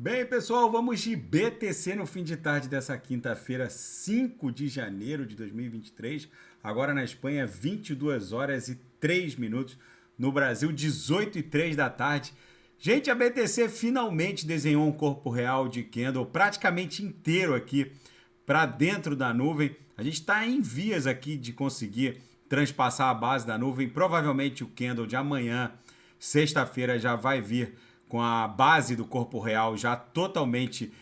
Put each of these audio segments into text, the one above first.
Bem, pessoal, vamos de BTC no fim de tarde dessa quinta-feira, 5 de janeiro de 2023. Agora na Espanha, 22 horas e 3 minutos. No Brasil, 18 e 3 da tarde. Gente, a BTC finalmente desenhou um corpo real de candle praticamente inteiro aqui para dentro da nuvem. A gente está em vias aqui de conseguir transpassar a base da nuvem. Provavelmente o candle de amanhã, sexta-feira, já vai vir com a base do corpo real já totalmente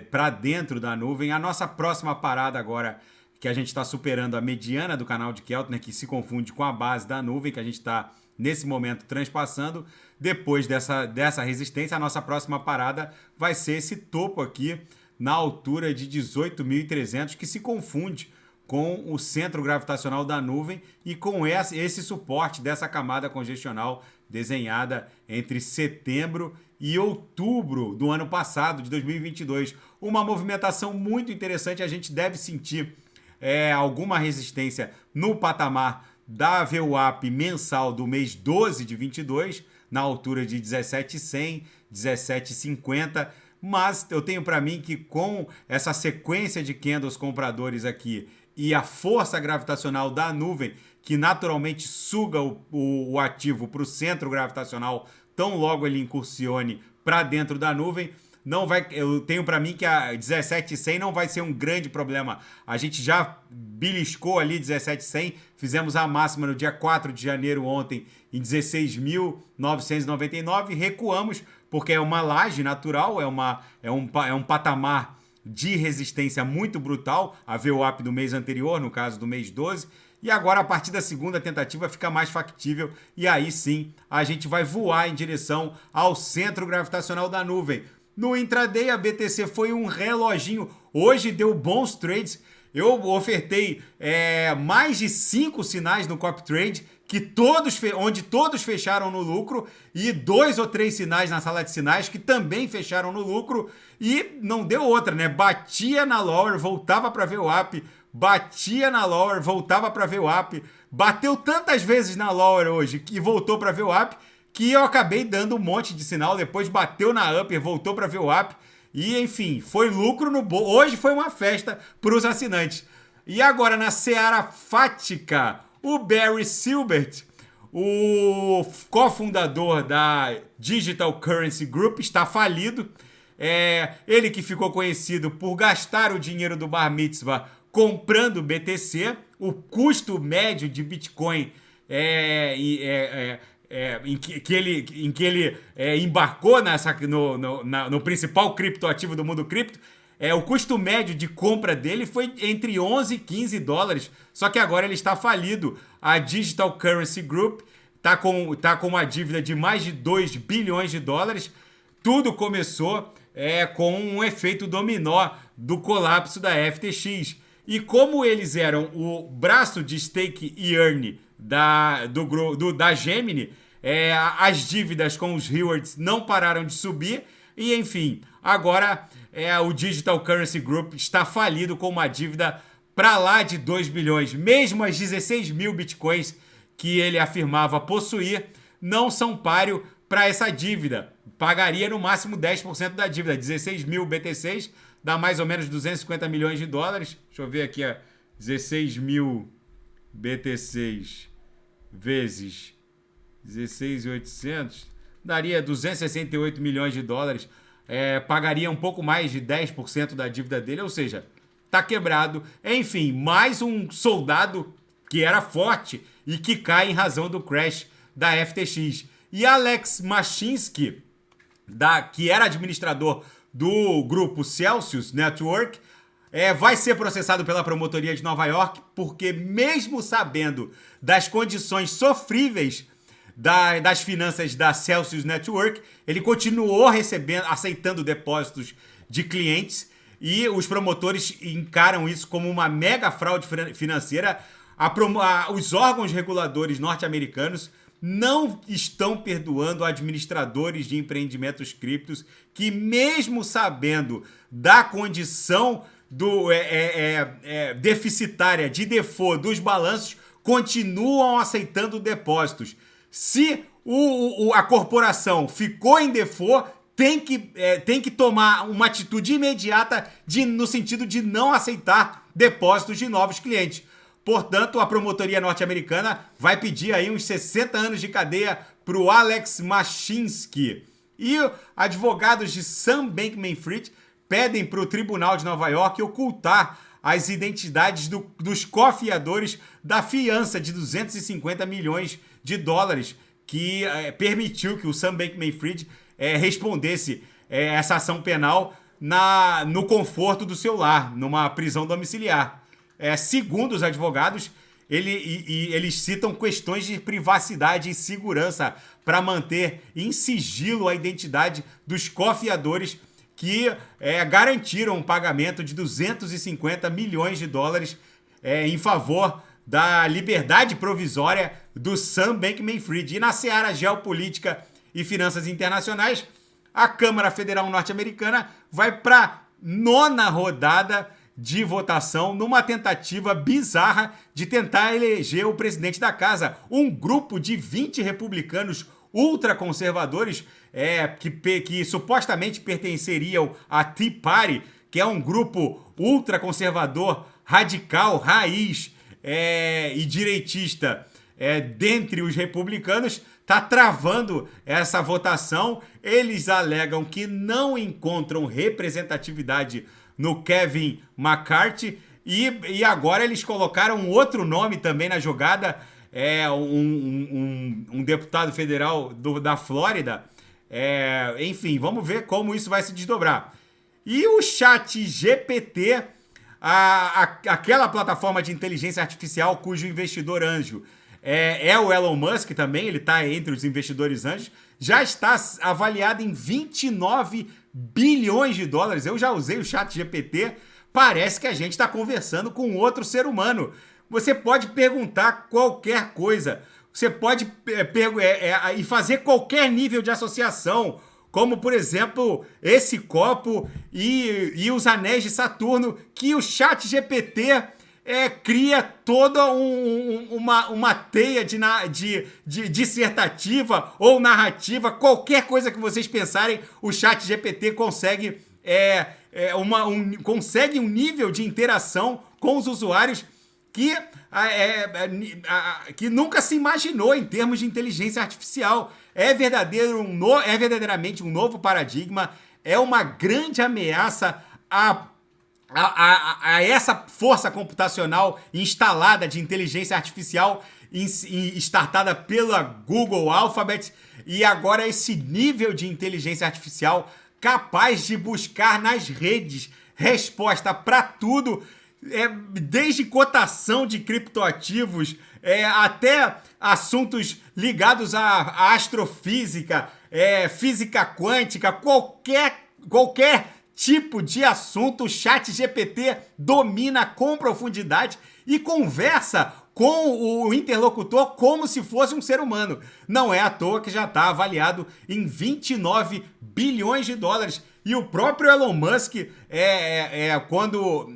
para dentro da nuvem. A nossa próxima parada agora, que a gente está superando a mediana do canal de Keltner, que se confunde com a base da nuvem, que a gente está nesse momento transpassando. Depois dessa resistência, a nossa próxima parada vai ser esse topo aqui na altura de 18.300, que se confunde com o centro gravitacional da nuvem e com esse suporte dessa camada congestional desenhada entre setembro e outubro do ano passado, de 2022. Uma movimentação muito interessante, a gente deve sentir alguma resistência no patamar da VWAP mensal do mês 12 de 22, na altura de 17.100, 17.50, mas eu tenho para mim que com essa sequência de candles compradores aqui e a força gravitacional da nuvem, que naturalmente suga o ativo para o centro gravitacional, tão logo ele incursione para dentro da nuvem, eu tenho para mim que a 17.100 não vai ser um grande problema. A gente já beliscou ali 17.100, fizemos a máxima no dia 4 de janeiro ontem em 16.999, recuamos porque é uma laje natural, é um patamar de resistência muito brutal, a VWAP do mês anterior, no caso do mês 12, e agora a partir da segunda tentativa fica mais factível e aí sim a gente vai voar em direção ao centro gravitacional da nuvem. No intraday a BTC foi um reloginho, hoje deu bons trades, eu ofertei mais de 5 sinais no copy trade, onde todos fecharam no lucro, e 2 ou 3 sinais na sala de sinais que também fecharam no lucro, e não deu outra, né? Batia na lower, voltava para VWAP, batia na lower, voltava para VWAP, bateu tantas vezes na lower hoje que voltou para VWAP, que eu acabei dando um monte de sinal, depois bateu na upper, voltou para VWAP, e enfim, foi lucro no bolso. Hoje foi uma festa para os assinantes. E agora na seara fática, o Barry Silbert, o cofundador da Digital Currency Group, está falido. Ele que ficou conhecido por gastar o dinheiro do Bar Mitzvah comprando BTC, o custo médio de Bitcoin em que ele embarcou no principal criptoativo do mundo cripto, o custo médio de compra dele foi entre 11 e 15 dólares, só que agora ele está falido. A Digital Currency Group está com uma dívida de mais de 2 bilhões de dólares. Tudo começou com um efeito dominó do colapso da FTX. E como eles eram o braço de stake e earn da Gemini, as dívidas com os rewards não pararam de subir e, enfim, agora o Digital Currency Group está falido com uma dívida para lá de 2 bilhões. Mesmo as 16 mil bitcoins que ele afirmava possuir não são páreo para essa dívida. Pagaria no máximo 10% da dívida. 16 mil BTCs dá mais ou menos 250 milhões de dólares. Deixa eu ver aqui, 16 mil BTCs vezes 16.800 daria 268 milhões de dólares. Pagaria um pouco mais de 10% da dívida dele, ou seja, tá quebrado. Enfim, mais um soldado que era forte e que cai em razão do crash da FTX. E Alex Mashinsky, que era administrador do grupo Celsius Network, vai ser processado pela promotoria de Nova York, porque mesmo sabendo das condições sofríveis das finanças da Celsius Network, ele continuou aceitando depósitos de clientes e os promotores encaram isso como uma mega fraude financeira. Os órgãos reguladores norte-americanos não estão perdoando administradores de empreendimentos criptos que, mesmo sabendo da condição deficitária de default dos balanços, continuam aceitando depósitos. Se a corporação ficou em default, tem que tomar uma atitude imediata no sentido de não aceitar depósitos de novos clientes. Portanto, a promotoria norte-americana vai pedir aí uns 60 anos de cadeia para o Alex Mashinsky. E advogados de Sam Bankman-Fried pedem para o Tribunal de Nova York ocultar as identidades dos cofiadores da fiança de 250 milhões de dólares que permitiu que o Sam Bankman-Fried respondesse essa ação penal no conforto do seu lar, numa prisão domiciliar. Segundo os advogados, eles citam questões de privacidade e segurança para manter em sigilo a identidade dos cofiadores que garantiram um pagamento de 250 milhões de dólares em favor da liberdade provisória do Sam Bankman-Fried. E na seara geopolítica e finanças internacionais, a Câmara Federal norte-americana vai para a 9ª rodada de votação numa tentativa bizarra de tentar eleger o presidente da casa. Um grupo de 20 republicanos ultraconservadores que supostamente pertenceriam à Tea Party, que é um grupo ultraconservador, radical, raiz e direitista dentre os republicanos, está travando essa votação. Eles alegam que não encontram representatividade no Kevin McCarthy e agora eles colocaram um outro nome também na jogada, um deputado federal da Flórida. Enfim, vamos ver como isso vai se desdobrar. E o ChatGPT, aquela plataforma de inteligência artificial cujo investidor anjo é o Elon Musk também, ele está entre os investidores anjos, já está avaliado em 29 bilhões de dólares. Eu já usei o ChatGPT, parece que a gente está conversando com outro ser humano. Você pode perguntar qualquer coisa, você pode e fazer qualquer nível de associação, como, por exemplo, esse copo e os anéis de Saturno, que o ChatGPT cria toda uma teia de dissertativa ou narrativa. Qualquer coisa que vocês pensarem, o ChatGPT consegue, consegue um nível de interação com os usuários que nunca se imaginou em termos de inteligência artificial. É verdadeiramente um novo paradigma, é uma grande ameaça a essa força computacional instalada de inteligência artificial startada pela Google Alphabet, e agora esse nível de inteligência artificial capaz de buscar nas redes resposta para tudo, desde cotação de criptoativos até assuntos ligados à astrofísica, física quântica, qualquer tipo de assunto. O ChatGPT domina com profundidade e conversa com o interlocutor como se fosse um ser humano. Não é à toa que já está avaliado em 29 bilhões de dólares. E o próprio Elon Musk, quando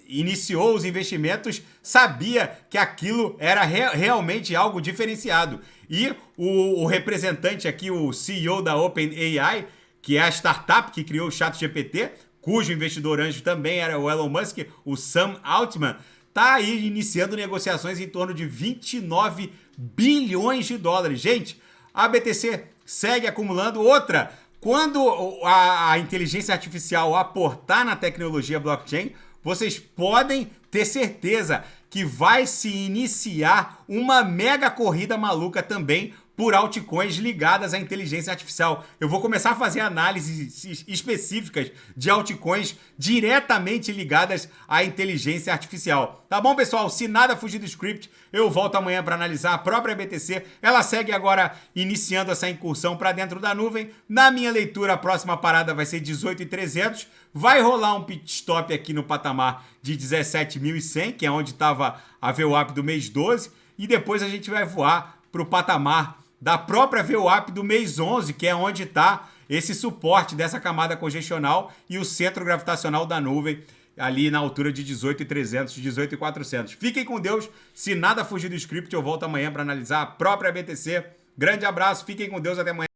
iniciou os investimentos, sabia que aquilo era realmente algo diferenciado. E o representante aqui, o CEO da OpenAI, que é a startup que criou o ChatGPT, cujo investidor anjo também era o Elon Musk, o Sam Altman, está aí iniciando negociações em torno de 29 bilhões de dólares. Gente, a BTC segue acumulando. Outra, quando a inteligência artificial aportar na tecnologia blockchain, vocês podem ter certeza que vai se iniciar uma mega corrida maluca também por altcoins ligadas à inteligência artificial. Eu vou começar a fazer análises específicas de altcoins diretamente ligadas à inteligência artificial. Tá bom, pessoal? Se nada fugir do script, eu volto amanhã para analisar a própria BTC. Ela segue agora iniciando essa incursão para dentro da nuvem. Na minha leitura, a próxima parada vai ser 18.300. Vai rolar um pit stop aqui no patamar de 17.100, que é onde estava a VWAP do mês 12. E depois a gente vai voar para o patamar da própria VWAP do mês 11, que é onde está esse suporte dessa camada congestional e o centro gravitacional da nuvem, ali na altura de 18.300, 18.400. Fiquem com Deus. Se nada fugir do script, eu volto amanhã para analisar a própria BTC. Grande abraço, fiquem com Deus, até amanhã.